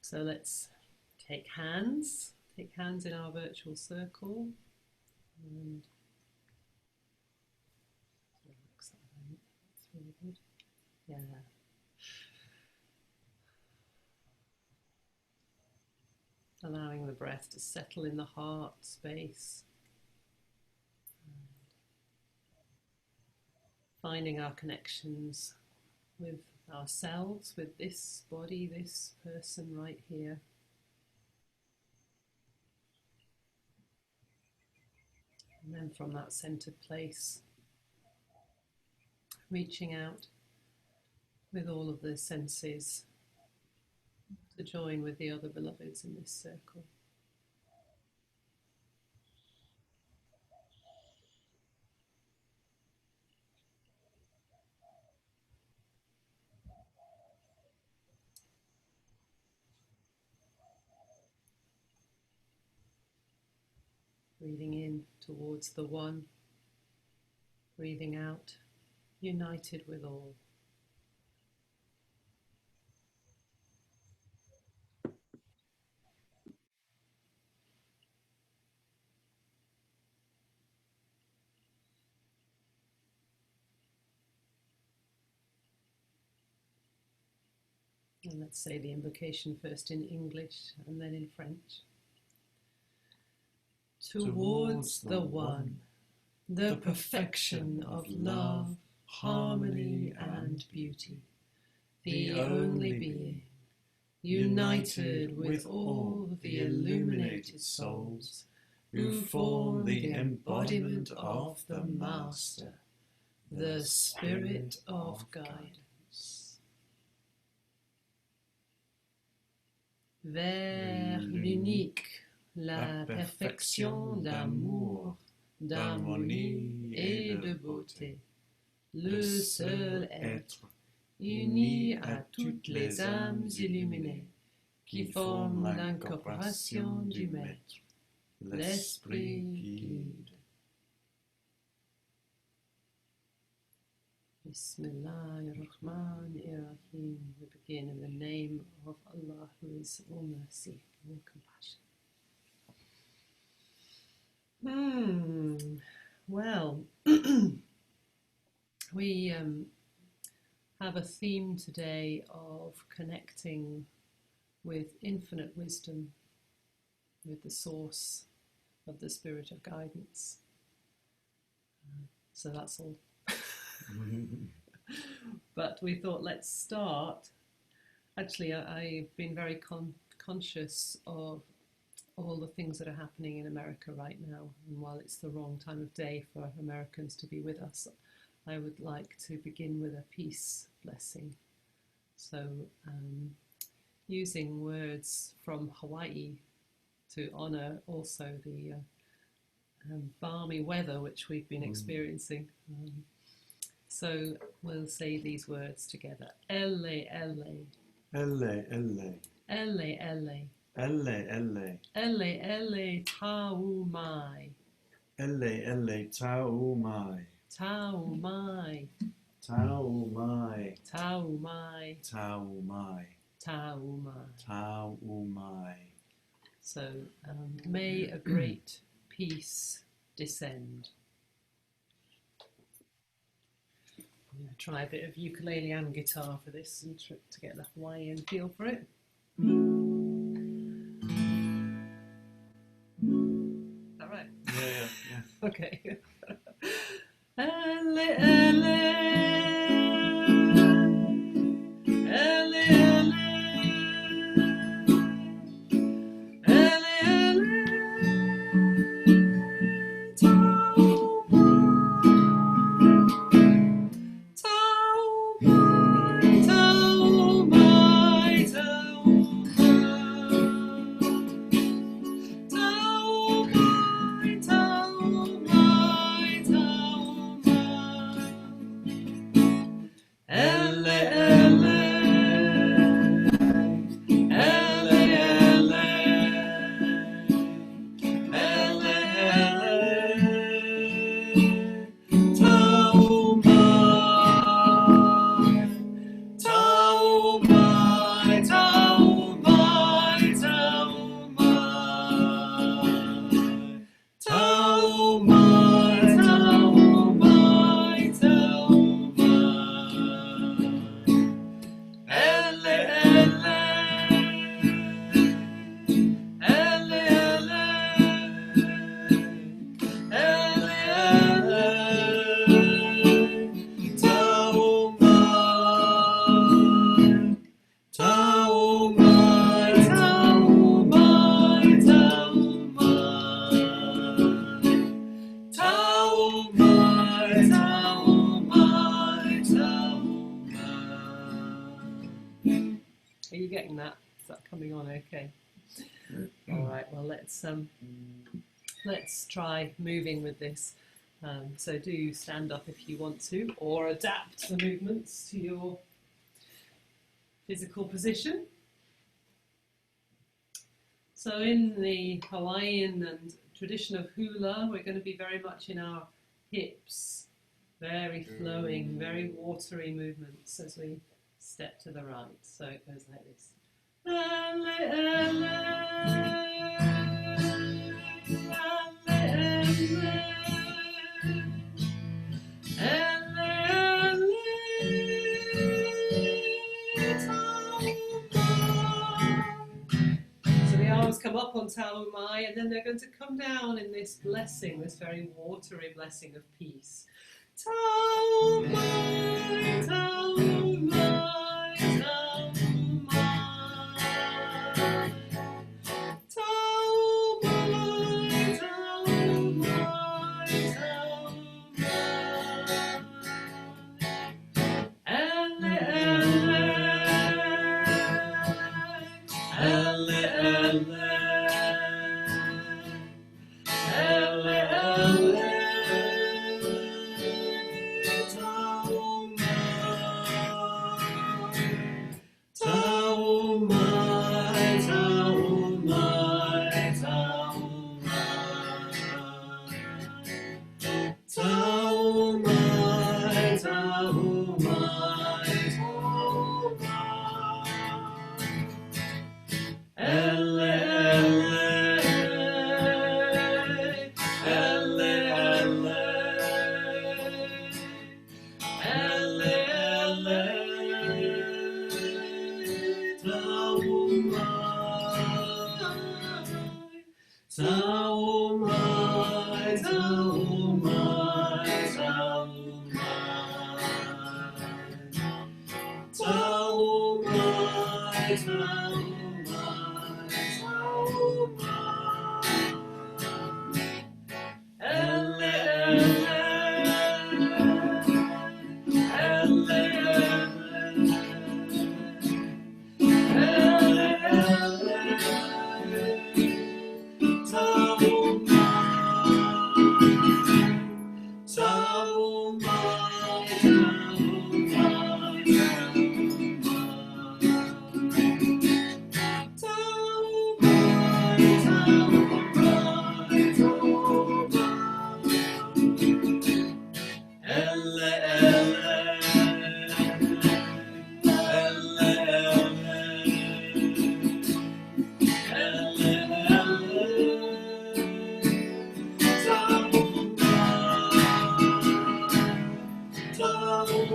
So let's take hands in our virtual circle and relax that a bit. That's really good. Yeah. Allowing the breath to settle in the heart space. Finding our connections with ourselves, with this body, this person right here. And then from that centered place, reaching out with all of the senses to join with the other beloveds in this circle. Breathing in towards the one, breathing out, united with all. And let's say the invocation first in English and then in French. Towards the one, the perfection of love, harmony and beauty, the only being, united with all the illuminated souls who form the embodiment of the Master, the Spirit of Guidance. Vers l'unique, la perfection d'amour, d'harmonie et de beauté, le seul être, uni à toutes les âmes illuminées, qui forment l'incorporation du Maître, l'Esprit guide. Bismillahirrahmanirrahim. We begin in the name of Allah, who is all mercy and all compassion. Well, we have a theme today of connecting with infinite wisdom, with the source of the Spirit of Guidance. So that's all. But we thought, let's start. Actually, I've been very conscious of all the things that are happening in America right now, and while it's the wrong time of day for Americans to be with us, I would like to begin with a peace blessing. So using words from Hawaii to honor also the balmy weather which we've been experiencing. So we'll say these words together. Elle, elle. Elle, elle. Elle, elle. Elle, elle. Elle, elle, tau mai. Elle, elle, tau mai. Tau mai. Tau mai. Tau mai. Tau mai. Tau mai. Tau mai. So may a great peace descend. I'm going to try a bit of ukulele and guitar for this and to get the Hawaiian feel for it. Is that right? Yeah. Okay. Elle, elle, elle, elle, elle, getting that. Is that coming on okay? All right, well, let's try moving with this. So do stand up if you want to, or adapt the movements to your physical position. So in the Hawaiian and tradition of hula, we're going to be very much in our hips, very flowing, very watery movements as we step to the right. So it goes like this. So the arms come up on Taumai, and then they're going to come down in this blessing, this very watery blessing of peace. Taumai, Taumai, Taumai. Taumai, Taumai, Taumai. Ele, ele, ele, ele, Taumai, Taumai, Taumai, Taumai, Taumai, ele, ele, ele, ele, Taumai, Taumai, Taumai, Taumai.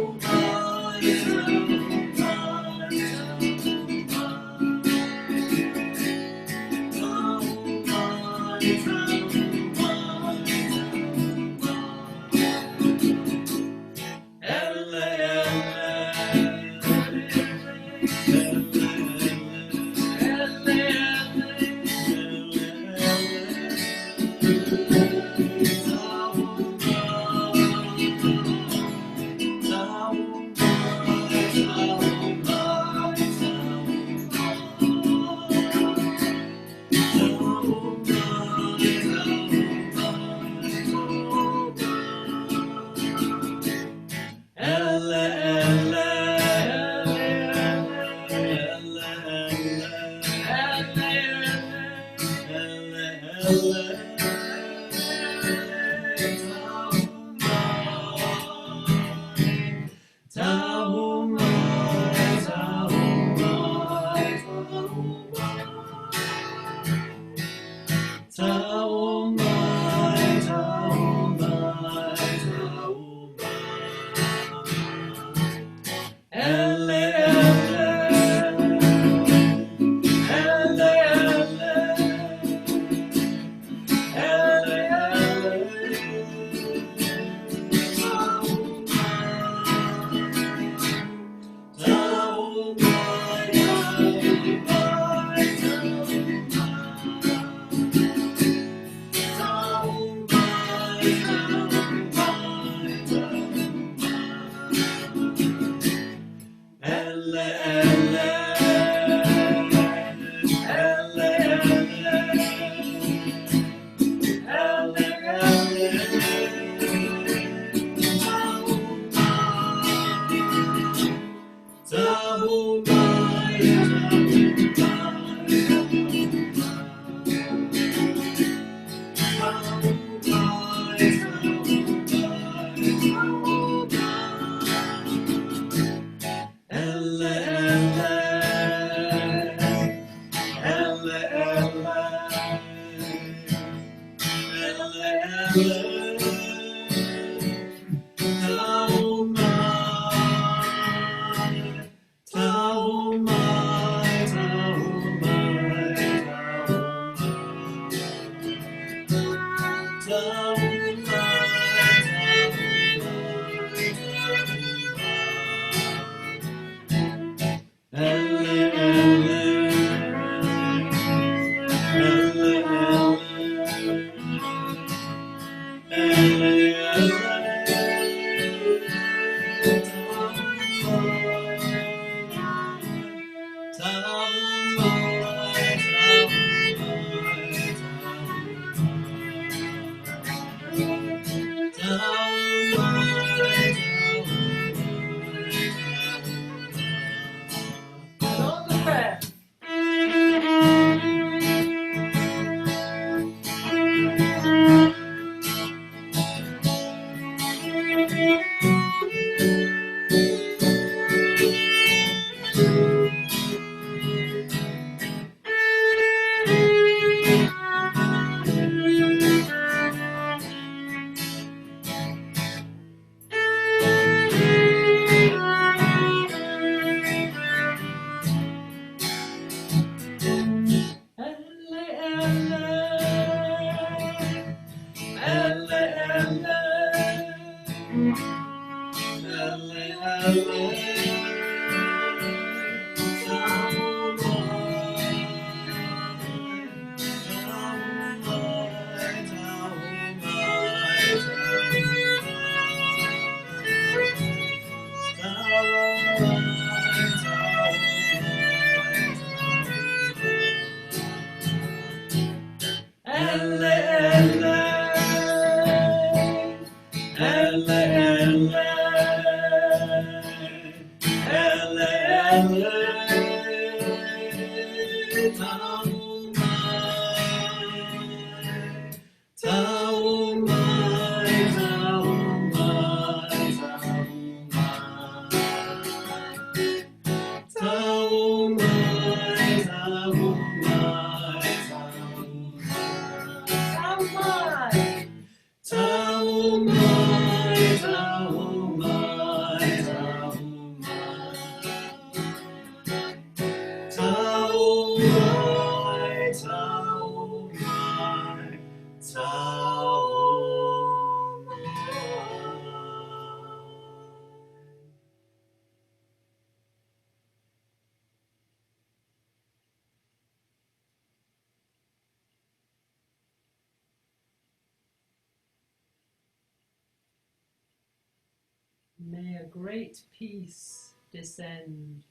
May a great peace descend.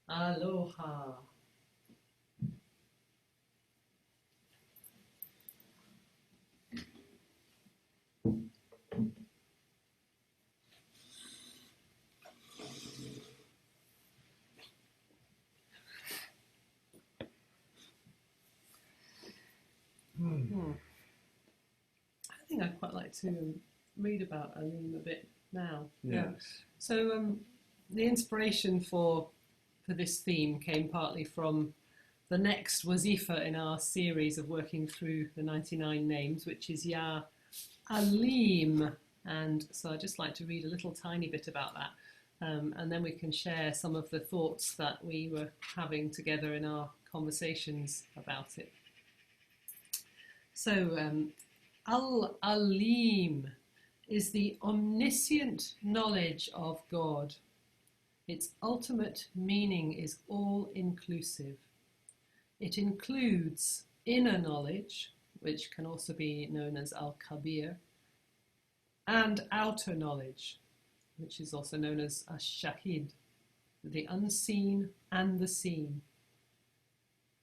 Aloha. I think I'd quite like to read about Aleem a bit now. Yes. So the inspiration for this theme came partly from the next wazifa in our series of working through the 99 names, which is Ya Aleem. And so I'd just like to read a little tiny bit about that. And then we can share some of the thoughts that we were having together in our conversations about it. So Al-Alim is the omniscient knowledge of God. Its ultimate meaning is all-inclusive. It includes inner knowledge, which can also be known as Al-Kabir, and outer knowledge, which is also known as Ash-Shahid, the unseen and the seen.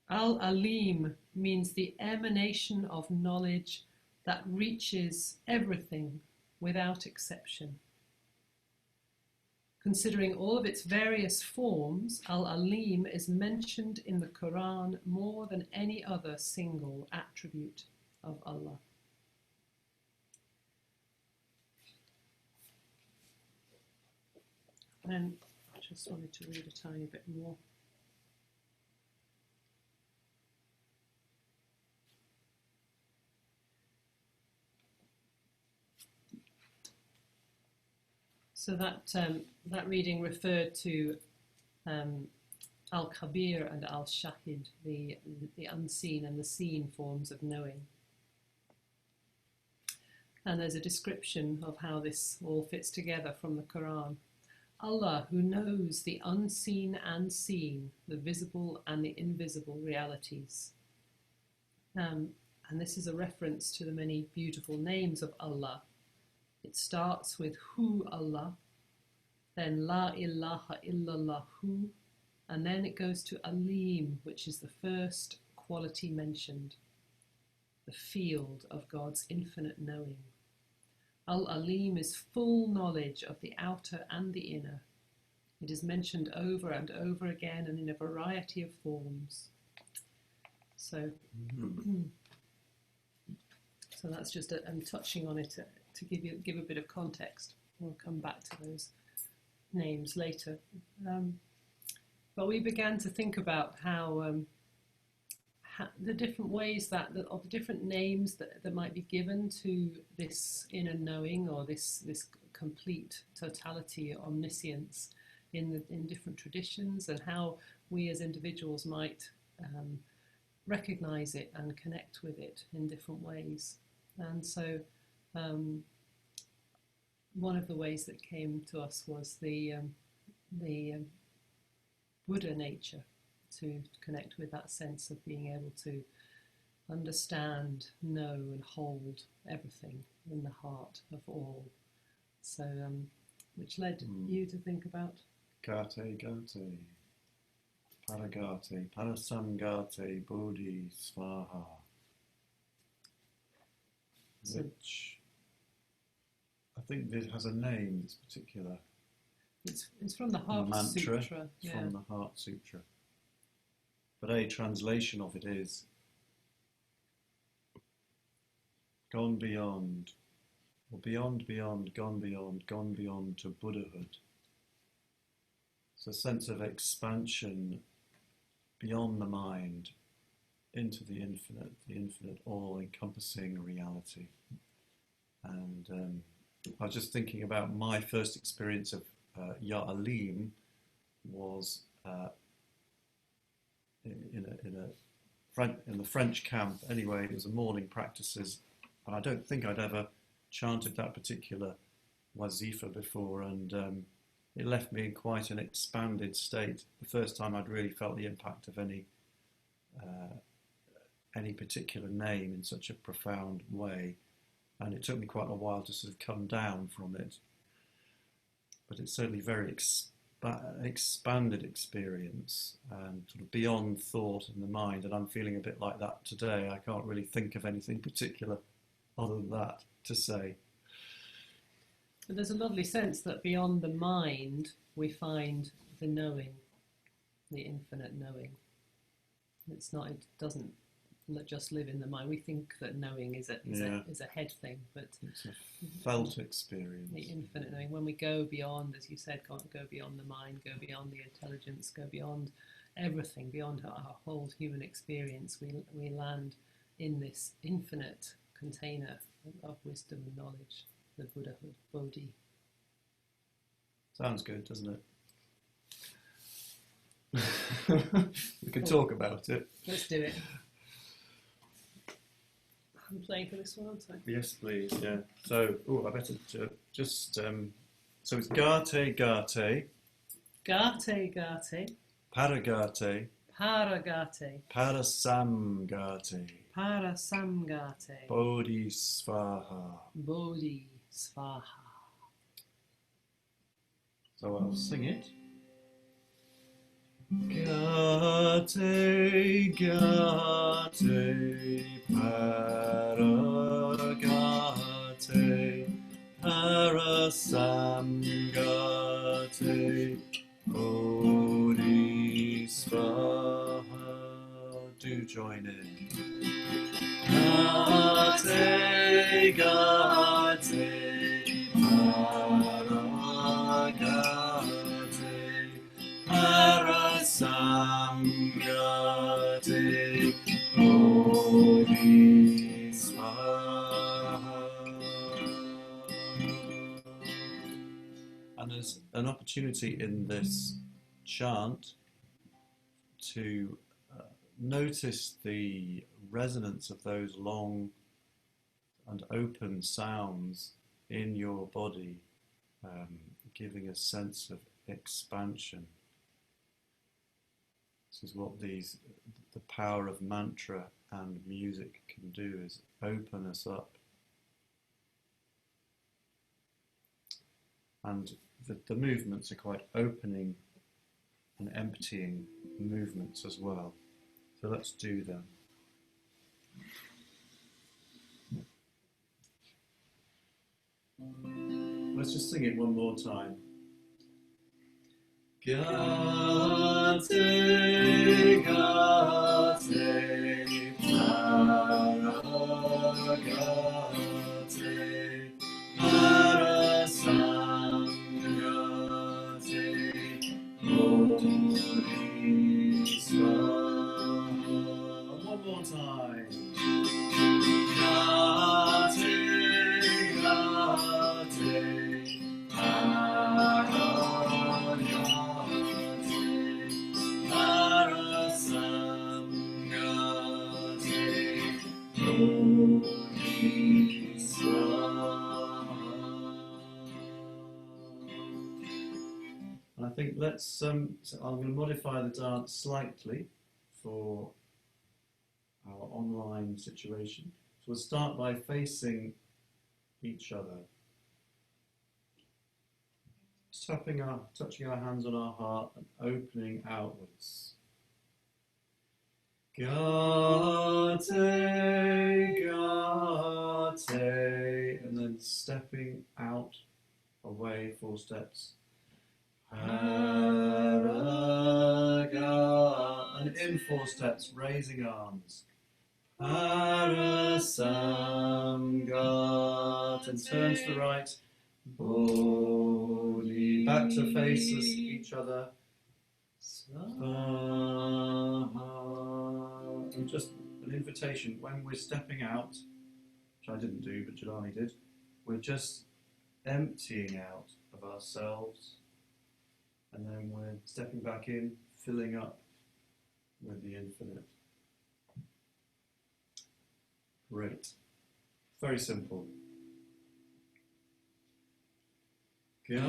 Al-Alim means the emanation of knowledge that reaches everything without exception. Considering all of its various forms, Al-Alim is mentioned in the Quran more than any other single attribute of Allah. And I just wanted to read a tiny bit more. So that reading referred to Al-Kabir and Al-Shahid, the unseen and the seen forms of knowing. And there's a description of how this all fits together from the Quran. Allah, who knows the unseen and seen, the visible and the invisible realities. And this is a reference to the many beautiful names of Allah. It starts with Hu Allah, then La ilaha illallah Hu, and then it goes to Alim, which is the first quality mentioned, the field of God's infinite knowing. Al-Alim is full knowledge of the outer and the inner. It is mentioned over and over again and in a variety of forms. So, so that's just I'm touching on it to give a bit of context. We'll come back to those names later. But we began to think about how the different ways that of the different names that might be given to this inner knowing, or this complete totality, omniscience in different traditions, and how we as individuals might recognize it and connect with it in different ways. And so one of the ways that came to us was the Buddha nature, to connect with that sense of being able to understand, know and hold everything in the heart of all. So which led you to think about Gate, Gate, Paragate, Parasamgate, Bodhi, Svaha. Which I think this has a name, this particular it's from the Heart mantra. Sutra. It's from the Heart Sutra. But a translation of it is gone beyond, or beyond, gone beyond to Buddhahood. It's a sense of expansion beyond the mind into the infinite all-encompassing reality. And I was just thinking about my first experience of Ya Alim was in the French camp. Anyway, it was a morning practices, and I don't think I'd ever chanted that particular wazifa before, and it left me in quite an expanded state. The first time I'd really felt the impact of any particular name in such a profound way, and it took me quite a while to sort of come down from it. But it's certainly very expanded experience and sort of beyond thought and the mind, and I'm feeling a bit like that today. I can't really think of anything particular other than that to say. But there's a lovely sense that beyond the mind we find the knowing, the infinite knowing. It doesn't just live in the mind. We think that knowing is a head thing, but it's a felt experience. The infinite knowing. When we go beyond, as you said, go beyond the mind, go beyond the intelligence, go beyond everything, beyond our whole human experience, we land in this infinite container of wisdom and knowledge, the Buddhahood, Bodhi. Sounds good, doesn't it? We could talk about it. Let's do it. I'm playing for this one, aren't I? Yes, please, yeah. So, I better just, so it's Gate, Gate. Gate, Gate. Paragate. Paragate. Parasamgate. Parasamgate. Bodhi Svaha. Bodhi Svaha. So I'll sing it. Gate, Gate, Paragate, Parasamgate, Bodhi Svaha. Do join in. Gate, Gate, Paragate, Parasamgate, Bodhi Svaha. And there's an opportunity in this chant to notice the resonance of those long and open sounds in your body, giving a sense of expansion. This is what the power of mantra and music can do, is open us up. And the movements are quite opening and emptying movements as well. So let's do them. Let's just sing it one more time. Gate, Gate, Paragate, And I think so I'm going to modify the dance slightly for our online situation. So we'll start by facing each other, touching our hands on our heart and opening outwards. Gate, gate, and then stepping out, away 4 steps. Hara, and in 4 steps, raising arms. Parasamgat, and turn to the right. Bodhi, back to face us, each other. Swaha. And just an invitation, when we're stepping out, which I didn't do, but Jelani did, we're just emptying out of ourselves, and then we're stepping back in, filling up with the infinite. Great. Very simple. Gate, gate,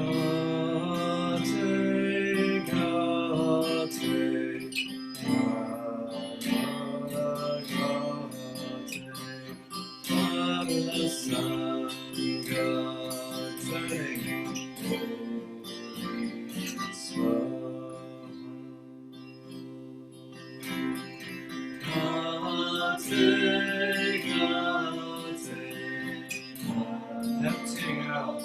emptying out,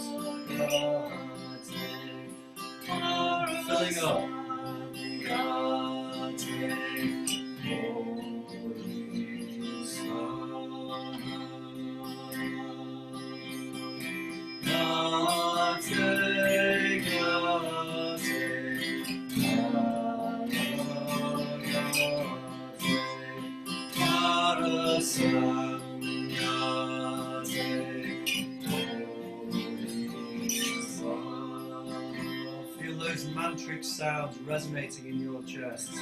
filling up. Feel those mantric sounds resonating in your chest.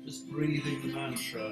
Just breathing the mantra.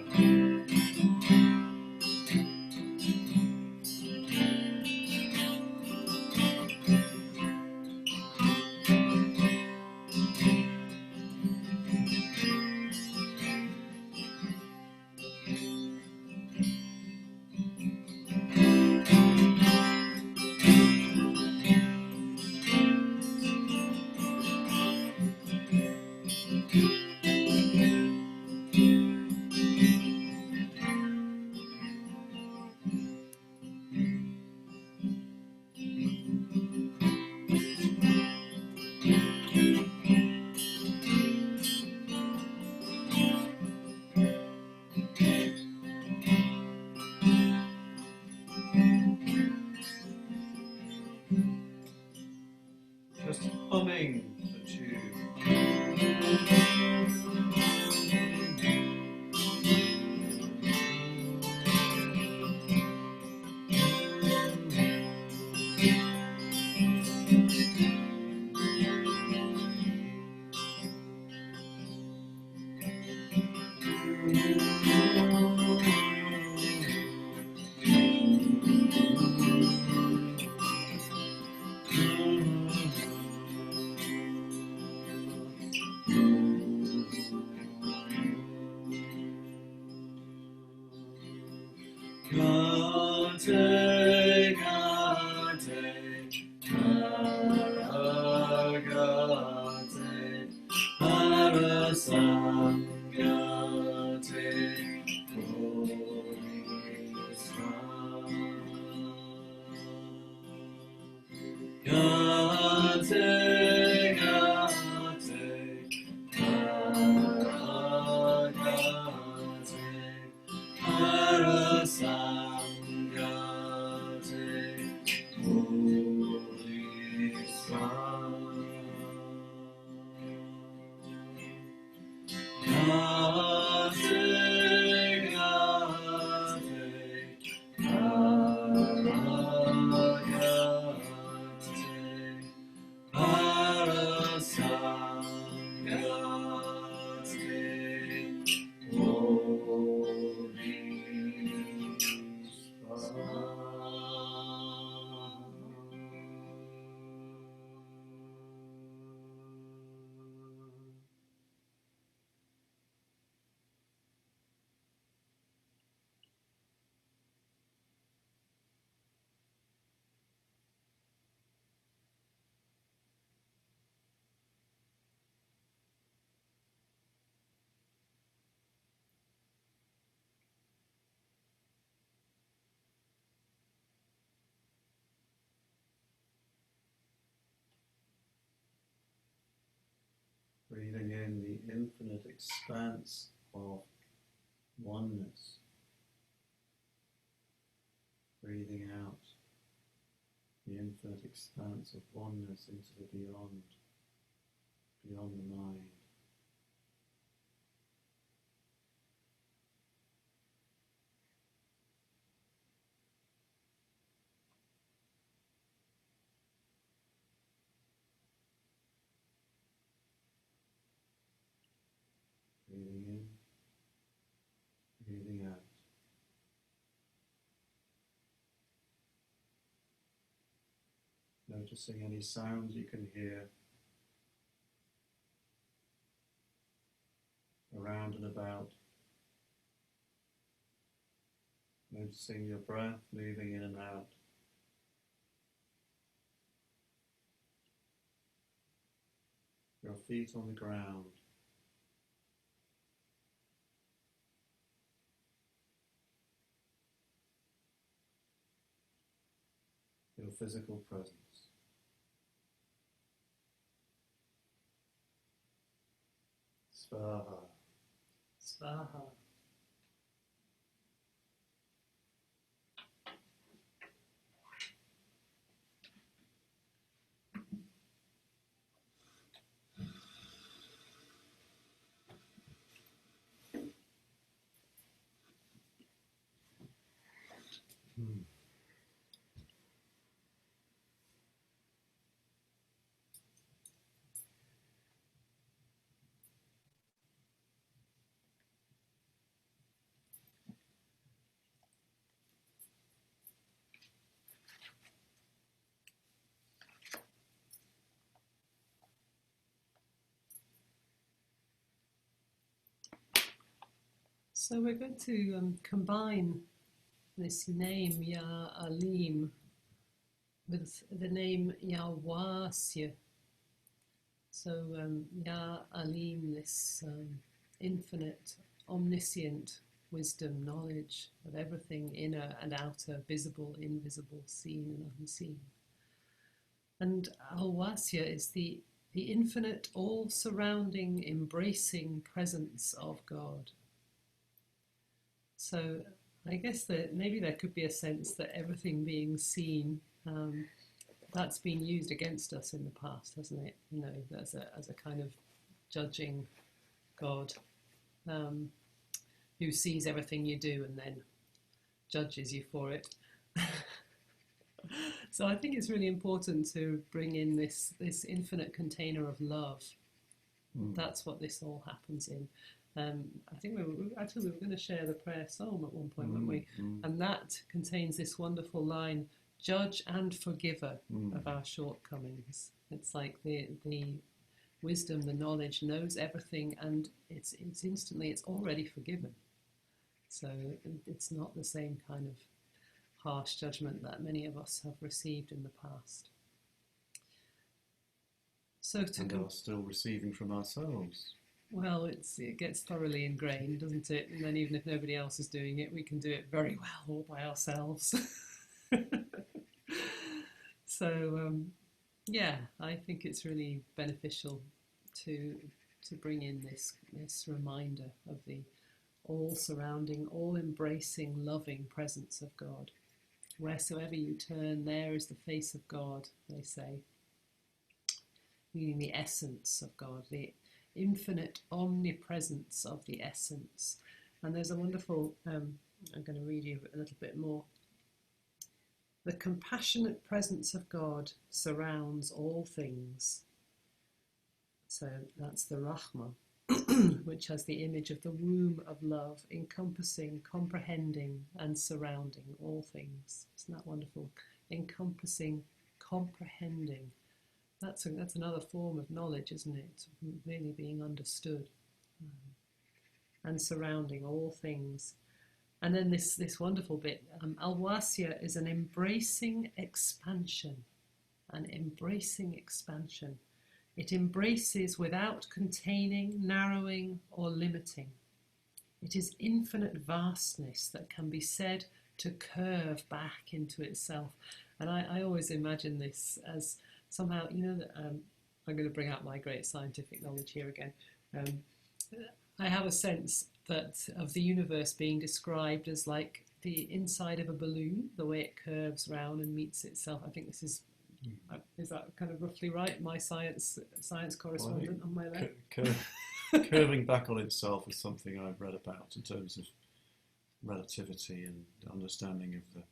Gate, gate, Aragate, Arasangate, Gate, Breathing in the infinite expanse of oneness. Breathing out the infinite expanse of oneness into the beyond, beyond the mind. Breathing in, breathing out. Noticing any sounds you can hear around and about. Noticing your breath moving in and out. Your feet on the ground. Your physical presence. Svaha. Svaha. So we're going to combine this name Ya Alim with the name Yawasya. So Ya Alim, this infinite, omniscient wisdom, knowledge of everything inner and outer, visible, invisible, seen and unseen. And Alwasya is the infinite, all-surrounding, embracing presence of God. So I guess that maybe there could be a sense that everything being seen, that's been used against us in the past, hasn't it? You know, as a kind of judging God who sees everything you do and then judges you for it. So I think it's really important to bring in this infinite container of love. That's what this all happens in. I think we were going to share the prayer psalm at one point, weren't we? And that contains this wonderful line, judge and forgiver of our shortcomings. It's like the wisdom, the knowledge knows everything, and it's instantly, it's already forgiven. So it's not the same kind of harsh judgment that many of us have received in the past. So and are still receiving from ourselves. Well, it gets thoroughly ingrained, doesn't it? And then even if nobody else is doing it, we can do it very well all by ourselves. So yeah, I think it's really beneficial to bring in this reminder of the all surrounding, all embracing, loving presence of God. Wheresoever you turn, there is the face of God, they say, meaning the essence of God, the infinite omnipresence of the essence. And there's a wonderful, I'm going to read you a little bit more. The compassionate presence of God surrounds all things. So that's the Rahmah, which has the image of the womb of love, encompassing, comprehending, and surrounding all things. Isn't that wonderful? Encompassing, comprehending. That's another form of knowledge, isn't it? Really being understood. And surrounding all things. And then this wonderful bit, Al-Wasiya is an embracing expansion. An embracing expansion. It embraces without containing, narrowing, or limiting. It is infinite vastness that can be said to curve back into itself. And I always imagine this as somehow, that I'm going to bring out my great scientific knowledge here again. I have a sense that of the universe being described as like the inside of a balloon, the way it curves round and meets itself. I think this is that kind of roughly right? My science correspondent on my left. Curving back on itself is something I've read about in terms of relativity and understanding of the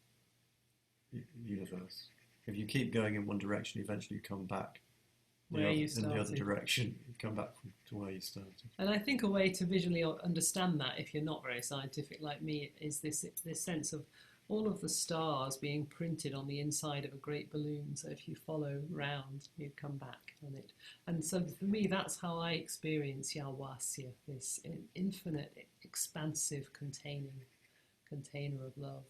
universe. If you keep going in one direction, eventually you come back in the other direction. You come back to where you started. And I think a way to visually understand that, if you're not very scientific like me, is this sense of all of the stars being printed on the inside of a great balloon. So if you follow round, you come back on it. And so for me, that's how I experience Ya-Wasiya, this infinite, expansive container of love.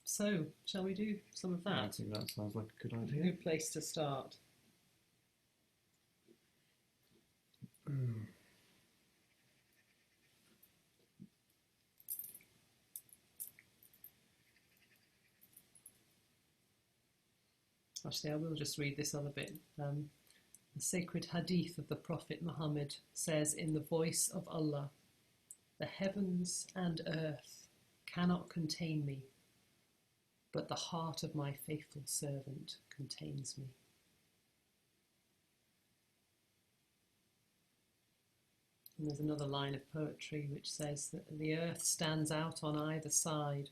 So, shall we do some of that? I think that sounds like a good idea. A good place to start. Actually, I will just read this other bit. The sacred hadith of the Prophet Muhammad says, in the voice of Allah, the heavens and earth cannot contain me, but the heart of my faithful servant contains me. And there's another line of poetry which says that the earth stands out on either side,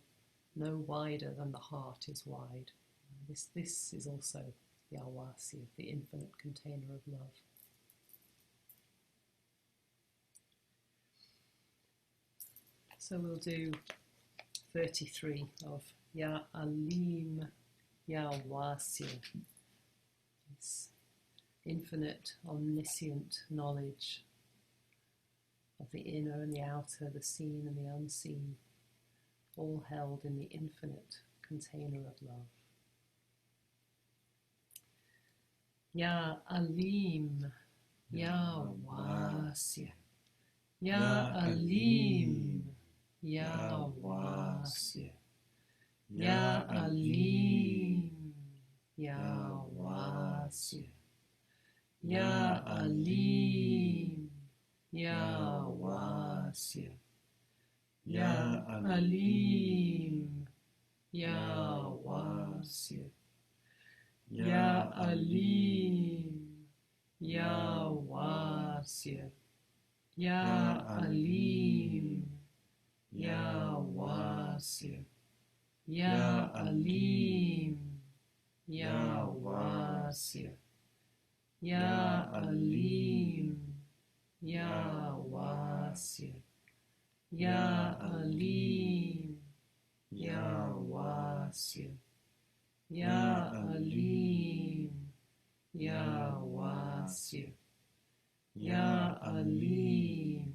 no wider than the heart is wide. This is also the Ya-Wasiya, the infinite container of love. So we'll do 33 of Ya Alim, Ya-Wasiya, this infinite, omniscient knowledge of the inner and the outer, the seen and the unseen, all held in the infinite container of love. Ya Alim, Ya-Wasiya, Ya Alim, Ya-Wasiya, Ya Alim, Ya-Wasiya, Ya Alim, Ya-Wasiya, Ya Alim, Ya-Wasiya, Ya Alim, Ya-Wasiya, Ya Alim, Ya-Wasiya, Ya Alim, Ya-Wasiya, Ya Alim, Ya-Wasiya, Ya Alim, Ya-Wasiya, Ya Alim, Ya-Wasiya, Ya Alim,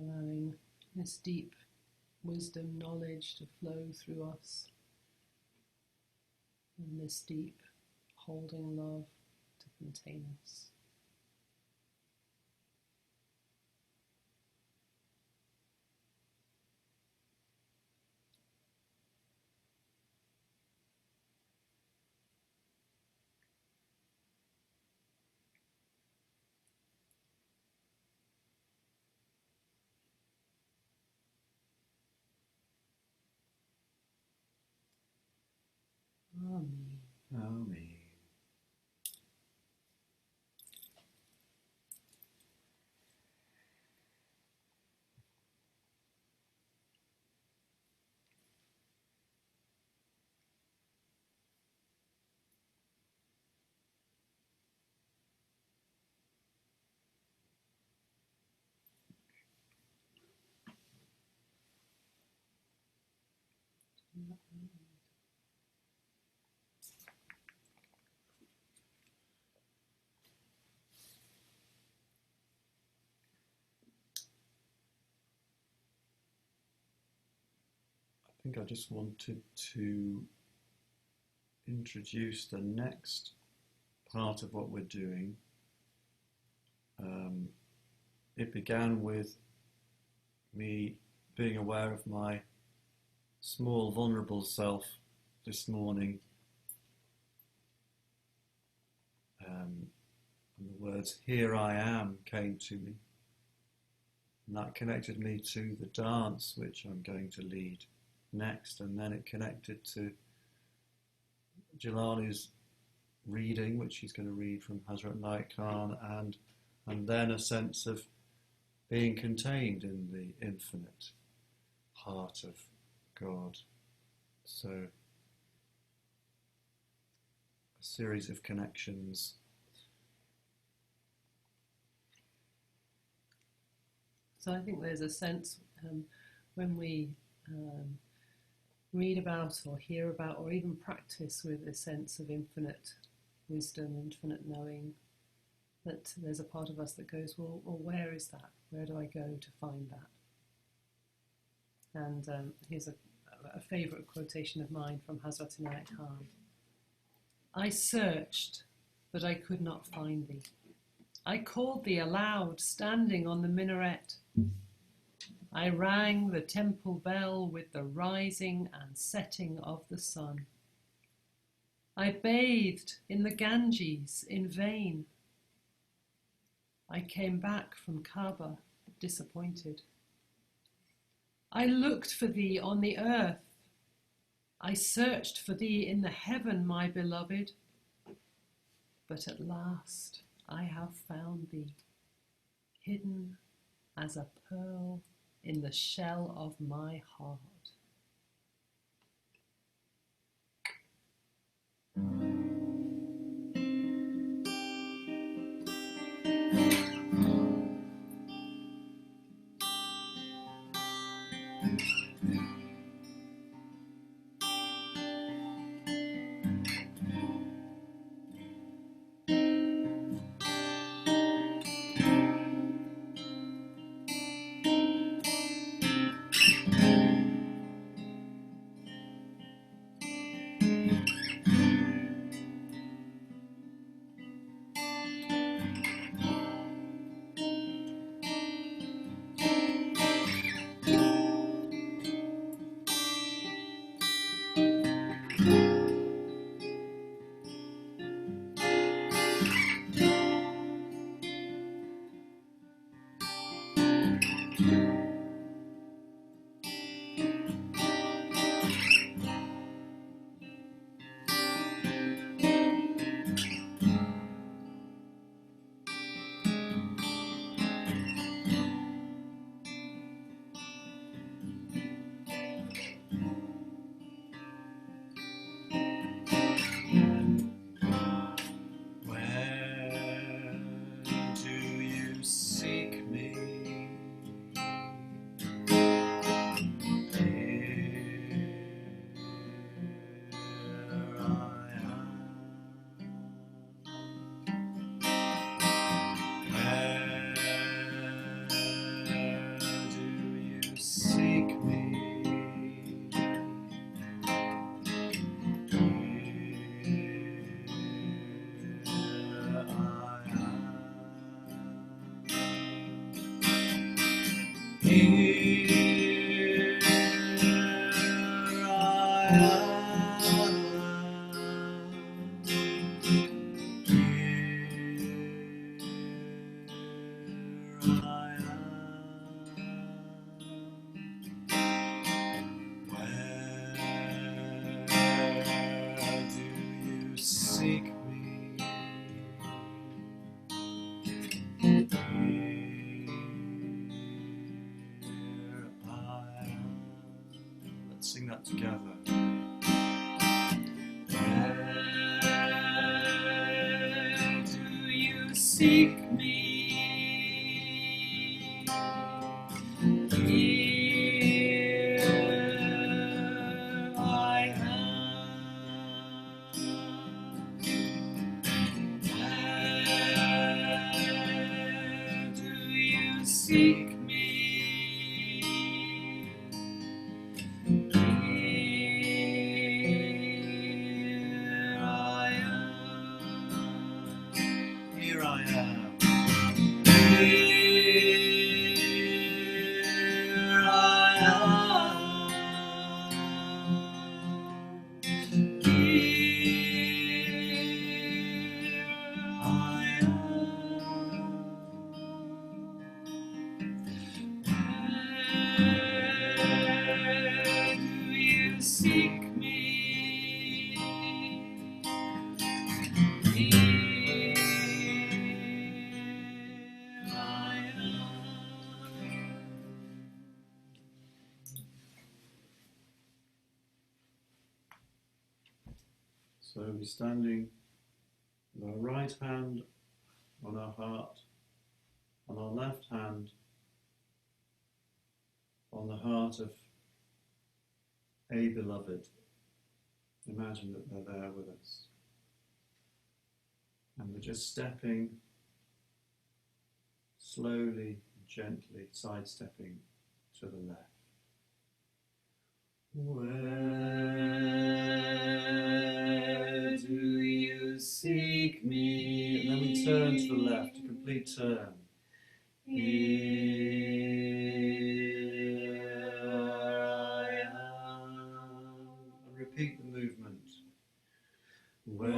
allowing this deep wisdom, knowledge to flow through us, and this deep holding love to contain us. Amen. Amen. I think I just wanted to introduce the next part of what we're doing. It began with me being aware of my small, vulnerable self this morning, and the words, "Here I am," came to me. And that connected me to the dance which I'm going to lead next, and then it connected to Jelani's reading, which she's going to read from Hazrat Inayat Khan, and then a sense of being contained in the infinite heart of God. So a series of connections. So I think there's a sense when we read about or hear about or even practice with a sense of infinite wisdom, infinite knowing, that there's a part of us that goes, well, where is that? Where do I go to find that? And here's a favourite quotation of mine from Hazrat Inayat Khan. I searched, but I could not find thee. I called thee aloud, standing on the minaret. I rang the temple bell with the rising and setting of the sun. I bathed in the Ganges in vain. I came back from Kaaba disappointed. I looked for thee on the earth. I searched for thee in the heaven, my beloved. But at last I have found thee, hidden as a pearl in the shell of my heart. Here I am. Here I am. Where do you seek me? Here I am. Let's sing that together. Where do you seek me? Here I am. Where do you seek me? Here I am. Here I am. Here I am. Where do you seek me? Here I am. So we're standing with our right hand on our heart, on our left hand on the heart of a beloved. Imagine that they're there with us. And we're just stepping slowly, gently, sidestepping to the left. Where do you seek me? And then we turn to the left, a complete turn. Here I am. And repeat the movement. Where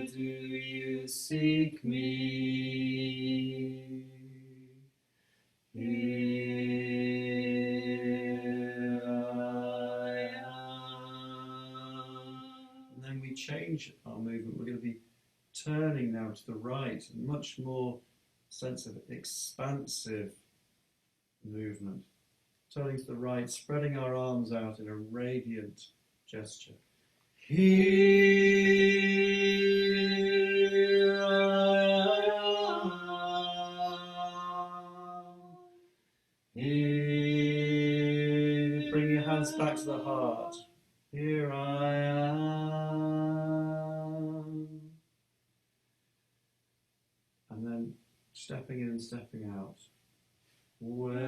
do you seek me? Here I am. And then we change our movement. We're going to be turning now to the right, a much more sense of expansive movement. Turning to the right, spreading our arms out in a radiant gesture. Here I am. Here, bring your hands back to the heart. Here I am. And then stepping in and stepping out. Where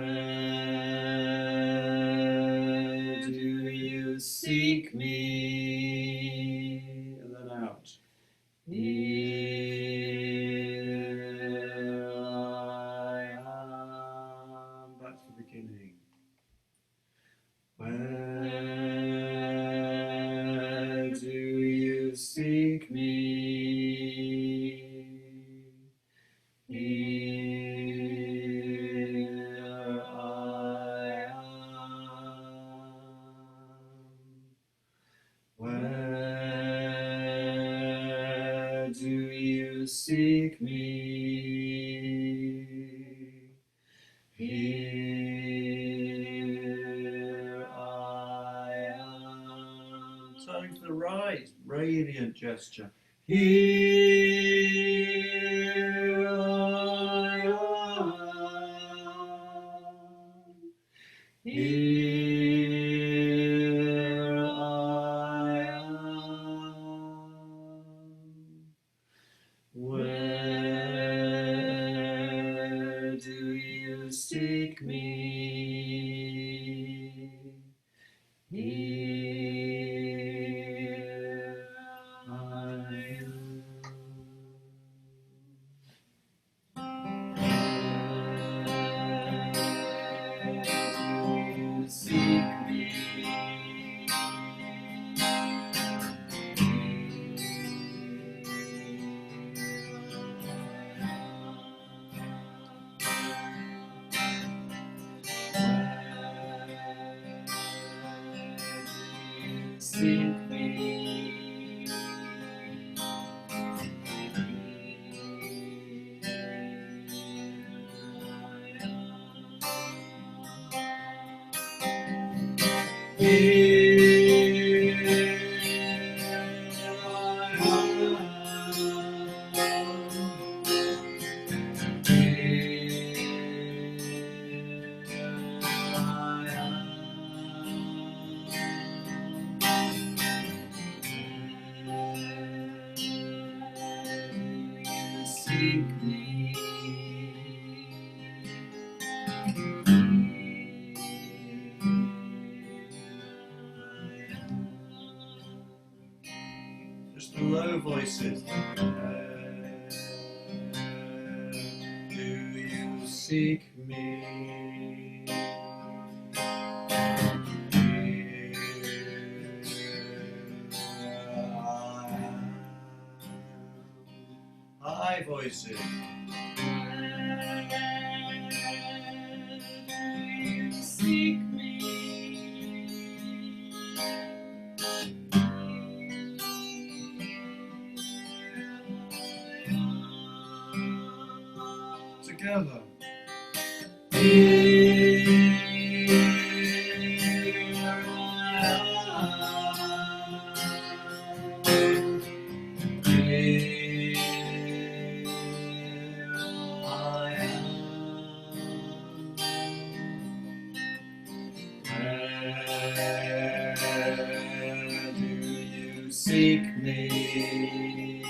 do you seek me? And then out. Here I am. Back to the beginning. Where do you seek me? Here I am. Where do you seek me? Here I am. Turning to the right, radiant gesture. Here I am. Here I am. Where do you seek me? Here I am. Seek me. Just the low voices. Do you seek me? High voices. Seek me. Together. Seek me.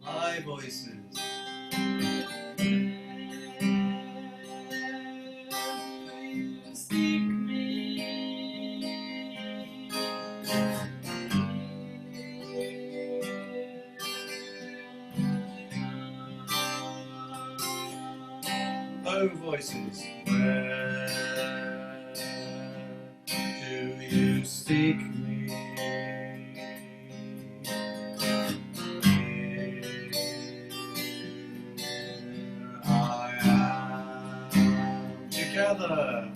High voices. Seek me. Low voices. Where do you seek me? Here I am. Together.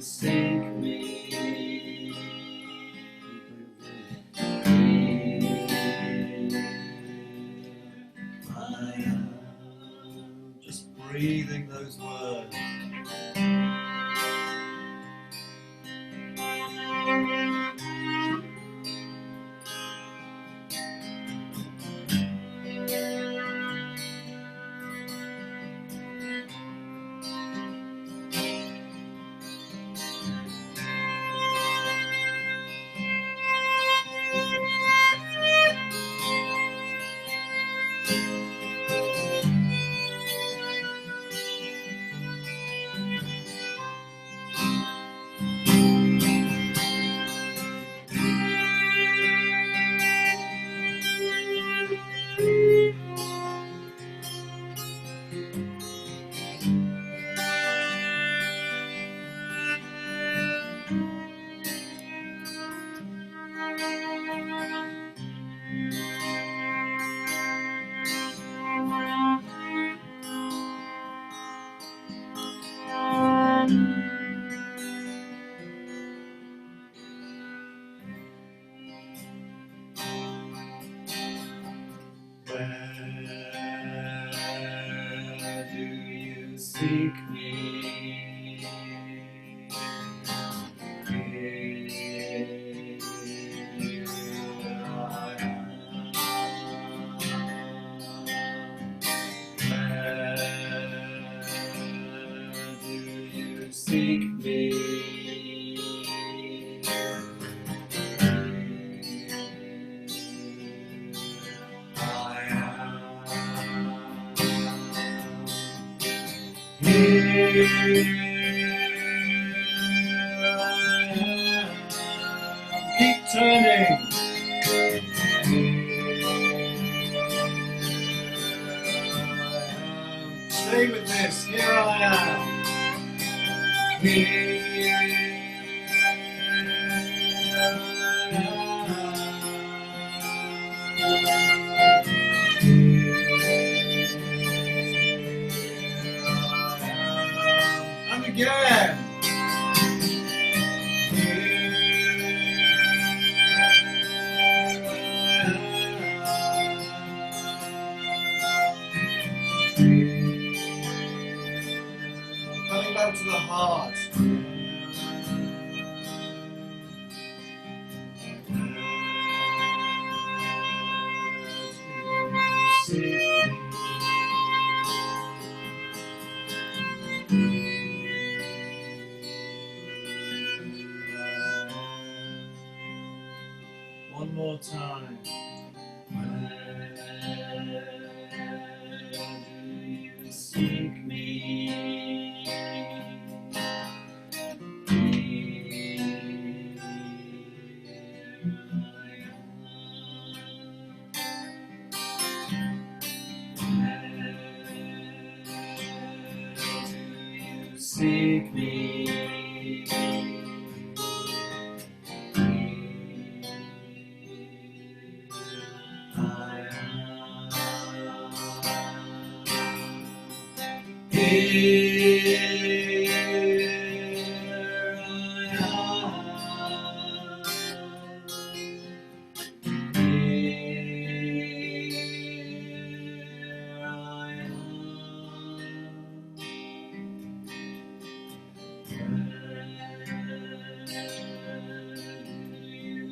Seek me. I am just breathing those words. Where do you seek me? Here I am. Where do you seek me? Keep turning. Stay with this. Here I am. Here And again. Coming back to the heart. One more time. Where do you seek me? Seek me. I am here.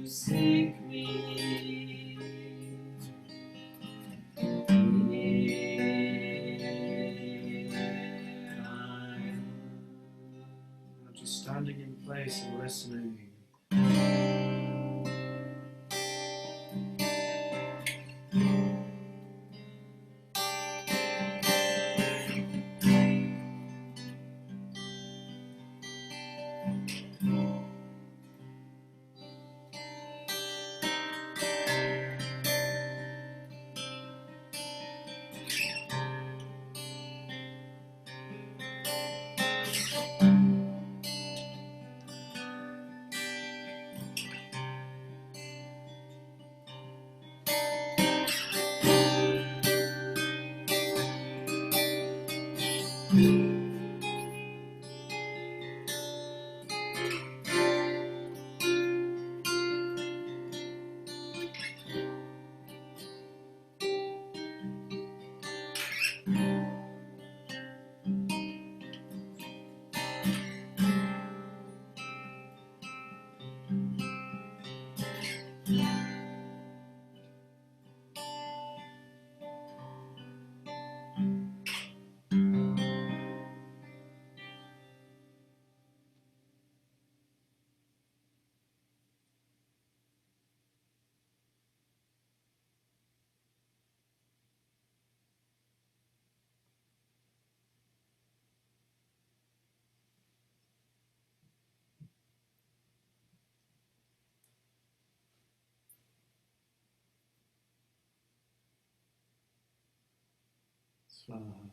Seek me. I'm just standing in place and listening. Swaha.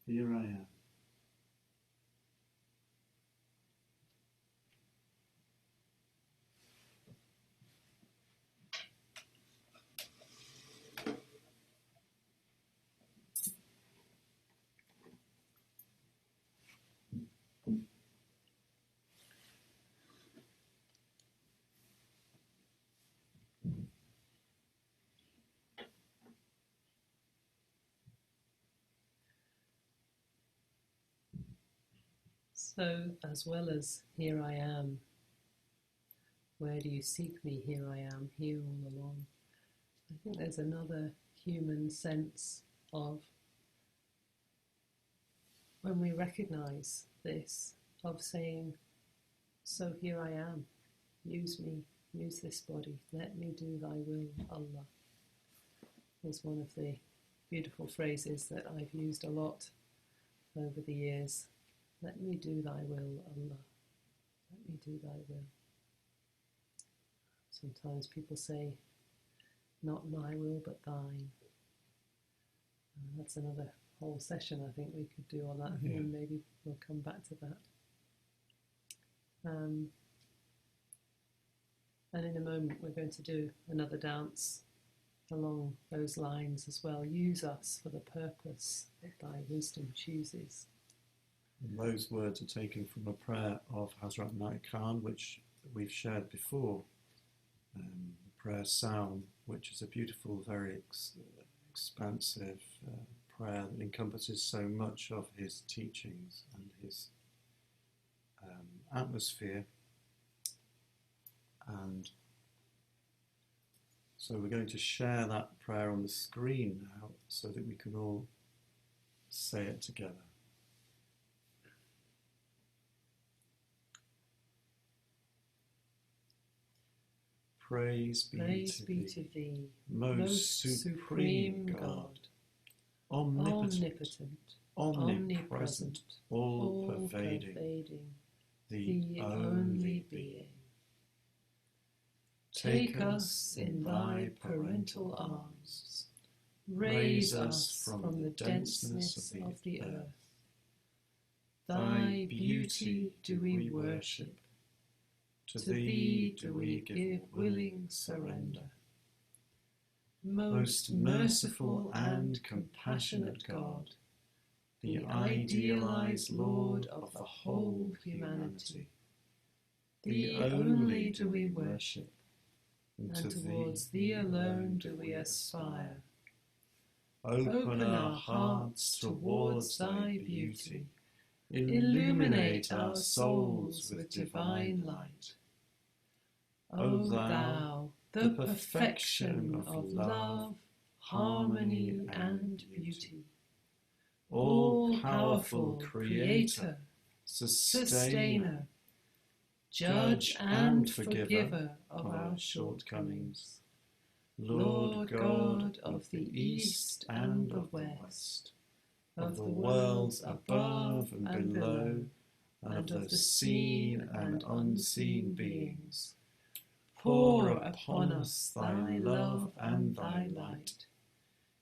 Here I am. So, as well as here I am, where do you seek me? Here I am, here all along. I think there's another human sense of when we recognize this, of saying, so here I am, use me, use this body, let me do thy will, Allah, is one of the beautiful phrases that I've used a lot over the years. Let me do thy will, Allah. Let me do thy will. Sometimes people say, not my will, but thine. That's another whole session I think we could do on that, Yeah. and maybe we'll come back to that. And in a moment we're going to do another dance along those lines as well. Use us for the purpose that thy wisdom chooses. And those words are taken from a prayer of Hazrat Inayat Khan, which we've shared before. The prayer Psalm, which is a beautiful, very expansive prayer that encompasses so much of his teachings and his atmosphere. And so we're going to share that prayer on the screen now so that we can all say it together. Praise be to thee, most supreme God, omnipotent, omnipresent, all-pervading, the only being. Take us in thy parental arms, raise us from the denseness of the earth. Thy beauty do we worship, to thee do we give willing surrender. Most merciful and compassionate God, the idealized Lord of the whole humanity, thee only do we worship, and towards thee alone do we aspire. Open our hearts towards thy beauty, illuminate our souls with divine light. O thou, the perfection of love, harmony and beauty, all-powerful Creator, Sustainer, Judge and Forgiver of our shortcomings, Lord God of the East and the West, of the worlds above and below, and of the seen and unseen beings, pour upon us thy love and thy light.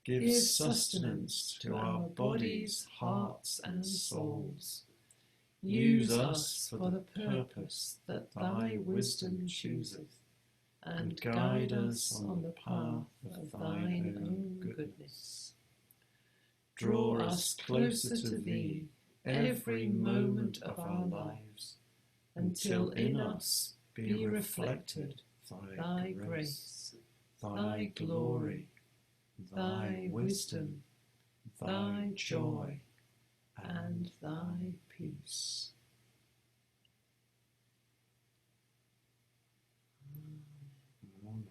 Give sustenance to our bodies, hearts and souls. Use us for the purpose that thy wisdom chooseth, and guide us on the path of thine own goodness. Draw us closer to thee every moment of our lives, until in us be reflected thy grace, thy glory, thy wisdom, thy joy, and thy peace. Amen.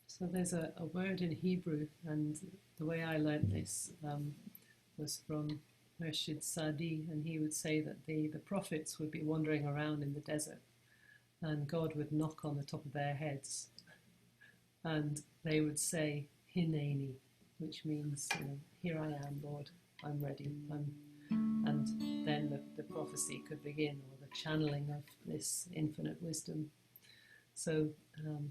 So there's a word in Hebrew, and the way I learnt this was from Murshid Sadi, and he would say that the prophets would be wandering around in the desert, and God would knock on the top of their heads, and they would say, Hineni, which means, here I am, Lord, I'm ready. And then the prophecy could begin, or the channeling of this infinite wisdom. So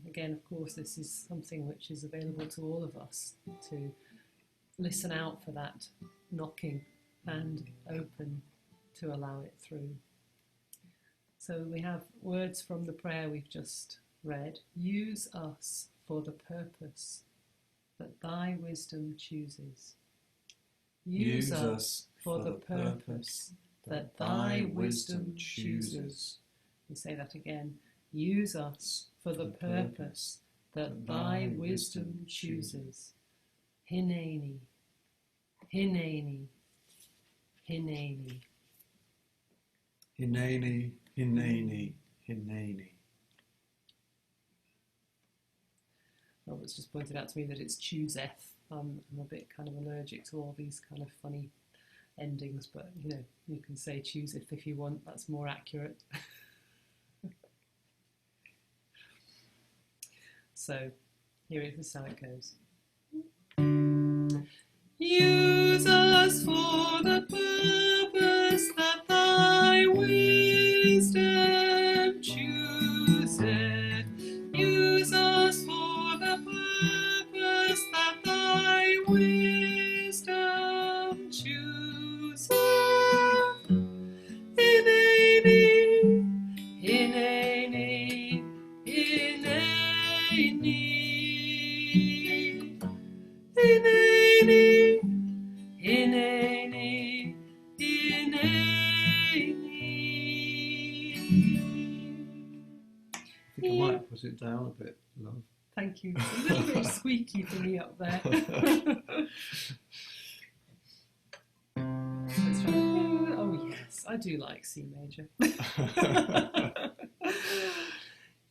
again, of course, this is something which is available to all of us, to listen out for that knocking and open to allow it through. So we have words from the prayer we've just read. Use us for the purpose that thy wisdom chooses. Use us for the purpose that thy wisdom chooses. We say that again. Use us for the purpose that thy wisdom chooses. Hineni, Hineni, Hineni. Hineni, Hineni, Hineni. Robert's just pointed out to me that it's chooseth. I'm a bit kind of allergic to all these kind of funny endings, but you can say chooseth if you want, that's more accurate. So here is how it goes. Use us for the purpose that thy wisdom close it down a bit, love. Thank you. It's a little bit squeaky for me up there. Let's try. Oh yes, I do like C major.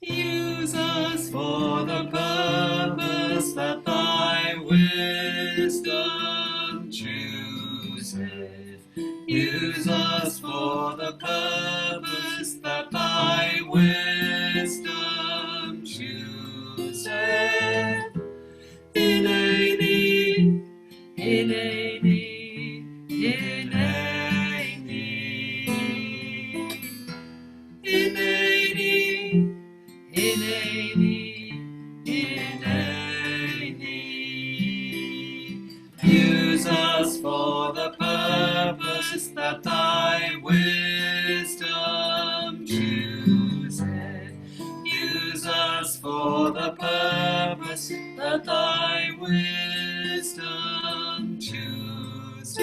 Use us for the purpose that thy wisdom chooseth. Use us for the purpose that thy wisdom chooseth. Hineni, hineni, hineni, hineni, hineni, hineni. Use us for the purpose that thy wisdom chooseth. Use us for the purpose that thy wisdom chooseth.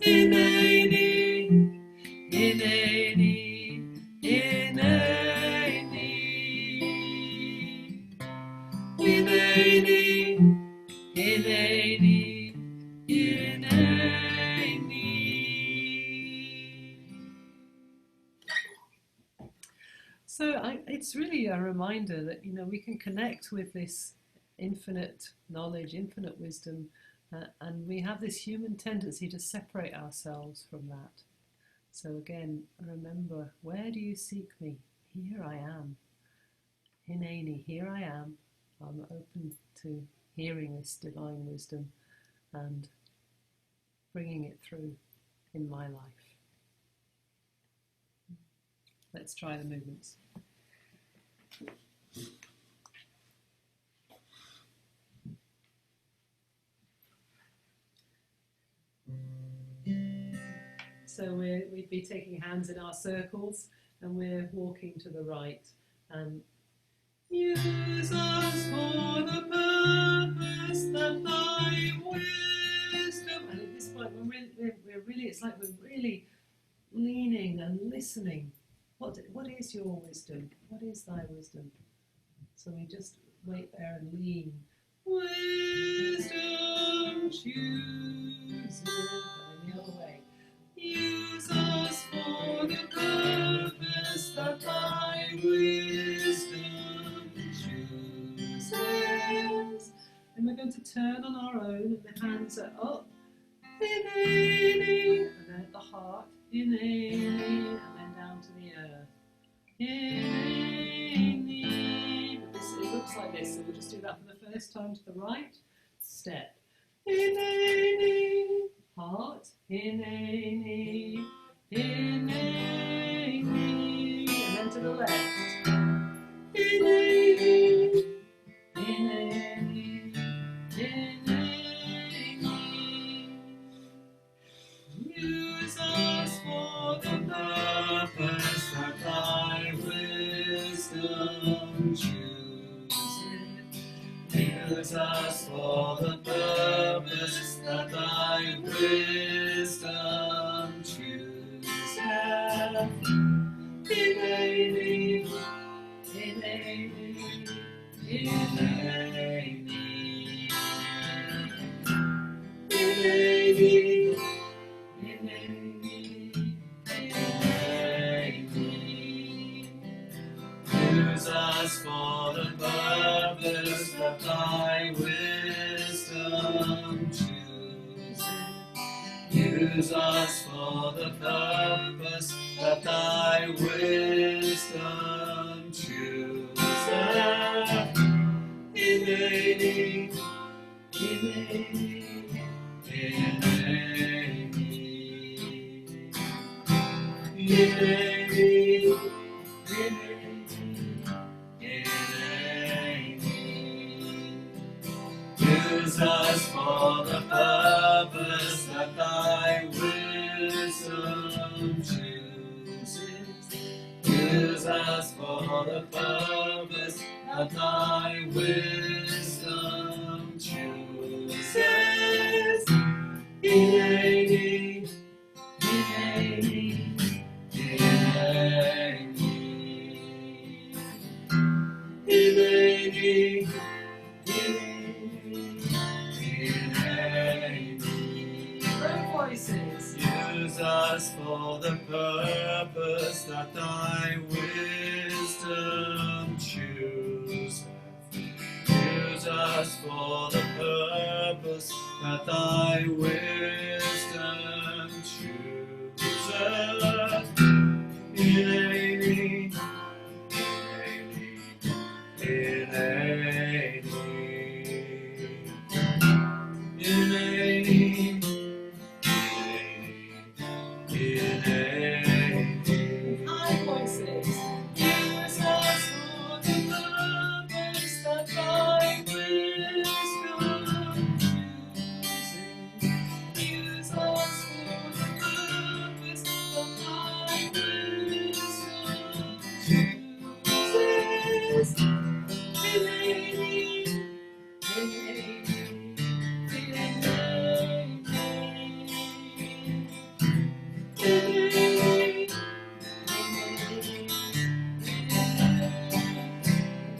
Hineni, hineni, hineni, hineni, hineni, hineni. So it's really a reminder that, you know, we can connect with this infinite knowledge, infinite wisdom, and we have this human tendency to separate ourselves from that. So again, remember, where do you seek me? Here I am. Hineni, here I am. I'm open to hearing this divine wisdom and bringing it through in my life. Let's try the movements. So we'd be taking hands in our circles and we're walking to the right. Use us for the purpose that thy wisdom. And at this point, we're really, it's like we're really leaning and listening. What is your wisdom? What is thy wisdom? So we just wait there and lean. Wisdom chooses. And the other way. Use us for the purpose that thy wisdom chooses. And we're going to turn on our own, and the hands are up. Hineni, and then at the heart. Hineni, and then down to the earth. Hineni. It looks like this, so we'll just do that for the first time to the right. Step. Hineni. Heart. Hineni. Hineni. And then to the left. Hineni. Hineni. Hineni. Use us for the purpose that thy wisdom chooses. Use us for the purpose that thy wisdom chooses. Hineni, hineni, hineni, hineni. Use us for the purpose that thy wisdom chooses. Use us for the purpose that thy wisdom chooses. Hineni, hineni, hineni, hineni, use us for the purpose that thy wisdom chooses. Use us for the purpose that thy wisdom chooses. Hineni, hineni, hineni, voices. Use us for the purpose that thy wisdom chooseth. Use us for the purpose that thy wisdom chooseth. Ineni, ineni, ineni, ineni. High voices. Use us for the purpose that thy wisdom chooses. Use us for the purpose that thy wisdom chooses. Ineni,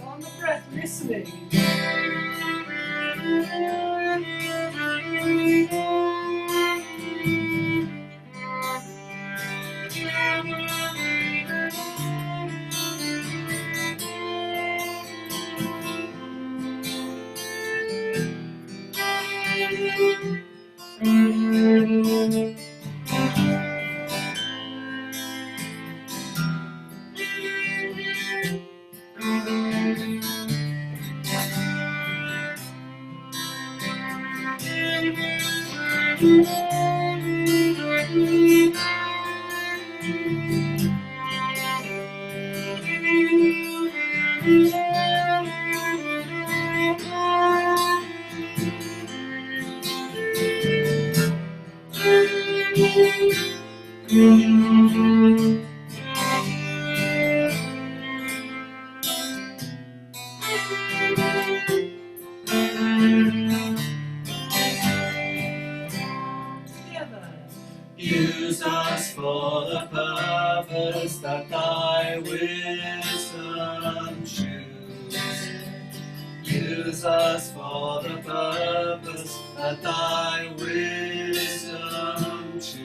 on the breath, listening. Together. Use us for the purpose that thy wisdom chooses. Use us for the purpose that thy wisdom chooses.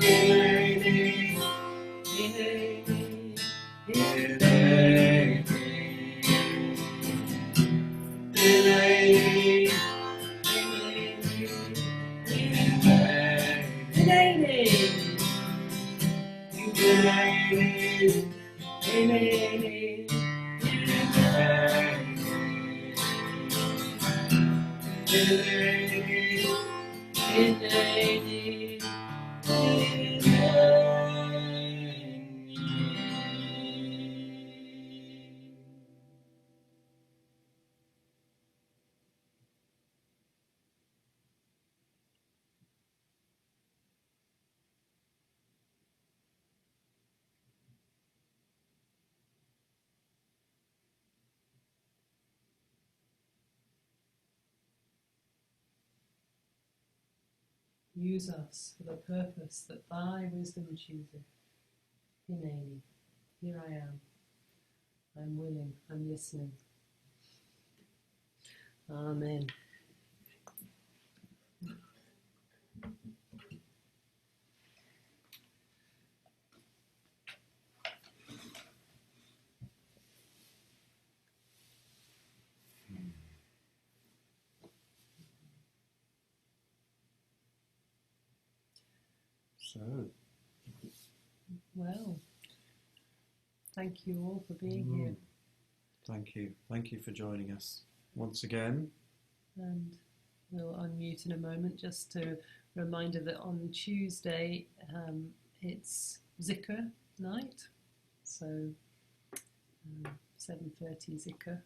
Ineni, Ineni, ineni, ineni, Use us for the purpose that thy wisdom chooseth. Hineni, here I am. I'm willing, I'm listening. Amen. So, Well, thank you all for being here. thank you. Thank you for joining us once again. And we'll unmute in a moment. Just a reminder that on Tuesday it's Zikr night, so 7:30 Zikr